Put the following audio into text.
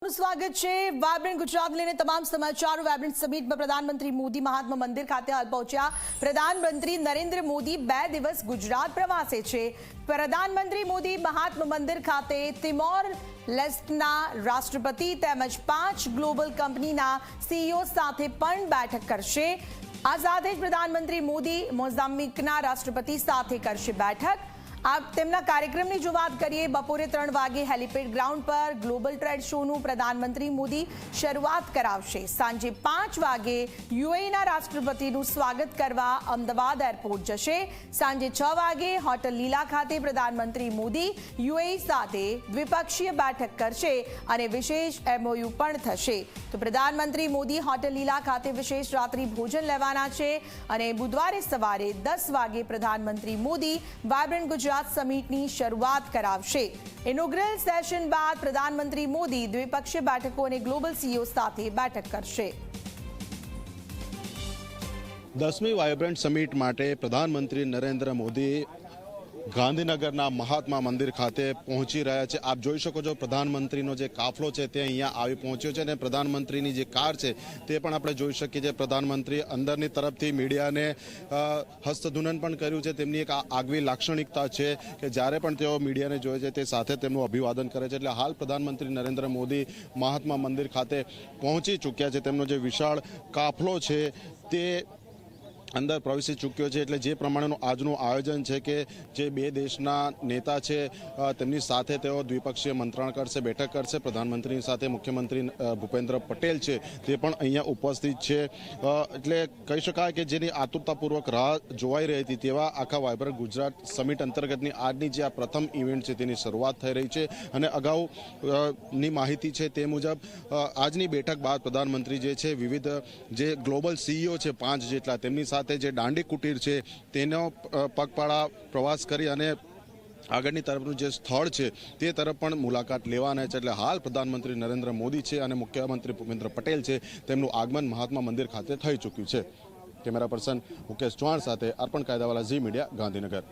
આપનું સ્વાગત છે વાયબ્રન્ટ ગુજરાત લઈને તમામ સમાચારો વાયબ્રન્ટ સમિટમાં પ્રધાનમંત્રી મોદી મહાત્મા મંદિર ખાતે હાલ પહોંચ્યા। પ્રધાનમંત્રી નરેન્દ્ર મોદી 2 દિવસ ગુજરાત પ્રવાસે છે। પ્રધાનમંત્રી મોદી મહાત્મા મંદિર ખાતે તિમોર લેસ્ટના રાષ્ટ્રપતિ તેમજ 5 ગ્લોબલ કંપનીના સીઈઓ સાથે પણ બેઠક કરશે। આ સાથે જ પ્રધાનમંત્રી મોદી મોઝામ્બિકના રાષ્ટ્રપતિ સાથે કરશે બેઠક। आप તેમના કાર્યક્રમની જો વાત કરીએ બપોરે 3 વાગે હેલિપેડ ગ્રાઉન્ડ પર ગ્લોબલ ટ્રેડ શોનું પ્રધાનમંત્રી મોદી શરૂઆત કરાવશે। સાંજે 5 વાગે યુએઈના રાષ્ટ્રપતિનું સ્વાગત કરવા અમદાવાદ એરપોર્ટ જશે। સાંજે 6 વાગે હોટલ લીલા ખાતે પ્રધાનમંત્રી મોદી યુએઈ સાથે દ્વિપક્ષીય બેઠક કરશે અને વિશેષ એમઓયુ પણ થશે। તો પ્રધાનમંત્રી મોદી હોટલ લીલા ખાતે વિશેષ રાત્રિ ભોજન લેવાના છે અને બુધવારે સવારે 10 વાગે પ્રધાનમંત્રી મોદી વાયબ્રન્ટ ગુજરાત સમિટની શરૂઆત કરાવશે। ઇનોગ્રલ સેશન બાદ પ્રધાનમંત્રી મોદી દ્વિપક્ષીય બેઠકો અને ગ્લોબલ સીઈઓ સાથે બેઠક કરશે। 10મી વાયબ્રન્ટ સમિટ માટે પ્રધાનમંત્રી નરેન્દ્ર મોદી ગાંધીનગરના મહાત્મા મંદિર ખાતે પહોંચી રહ્યા છે। આપ જોઈ શકો છો પ્રધાનમંત્રીનો જે કાફલો છે તે અહીંયા આવી પહોંચ્યો છે અને પ્રધાનમંત્રીની જે કાર છે તે પણ આપણે જોઈ શકીએ છીએ। પ્રધાનમંત્રી અંદરની તરફથી મીડિયાને હસ્તધૂનન પણ કર્યું છે। તેમની એક આગવી લાક્ષણિકતા છે કે જ્યારે પણ તેઓ મીડિયાને જોવે છે તે સાથે તેમનું અભિવાદન કરે છે। એટલે હાલ પ્રધાનમંત્રી નરેન્દ્ર મોદી મહાત્મા મંદિર ખાતે પહોંચી ચૂક્યા છે। તેમનો જે વિશાળ કાફલો છે તે અંદર પ્રવેશી ચૂક્યો છે। એટલે જે પ્રમાણેનું આજનું આયોજન છે કે જે 2 દેશના નેતા છે તેમની સાથે તેઓ દ્વિપક્ષીય મંત્રણા કરશે, બેઠક કરશે। પ્રધાનમંત્રીની સાથે મુખ્યમંત્રી ભૂપેન્દ્ર પટેલ છે તે પણ અહીંયા ઉપસ્થિત છે। એટલે કહી શકાય કે જેની આતુરતાપૂર્વક રાહ જોવાઈ રહી હતી તેવા આખા વાયબ્રન્ટ ગુજરાત સમિટ અંતર્ગતની આજની જે આ પ્રથમ ઇવેન્ટ છે તેની શરૂઆત થઈ રહી છે અને અગાઉની માહિતી છે તે મુજબ આજની બેઠક બાદ પ્રધાનમંત્રી જે છે વિવિધ જે ગ્લોબલ સીઈઓ છે 5 જેટલા તેમની સાથે જે દાંડી કુટીર છે તેનો પગપાળા પ્રવાસ કરી અને આગળની તરફનું જે સ્થળ છે તે તરફ પણ મુલાકાત લેવાના છે। એટલે હાલ પ્રધાનમંત્રી નરેન્દ્ર મોદી છે અને મુખ્યમંત્રી ભૂપેન્દ્ર પટેલ છે તેમનું આગમન મહાત્મા મંદિર ખાતે થઈ ચૂક્યું છે। કેમેરા પર્સન મુકેશ ચૌહાણ સાથે અર્પણ કાયદાવાલા ઝી મીડિયા ગાંધીનગર।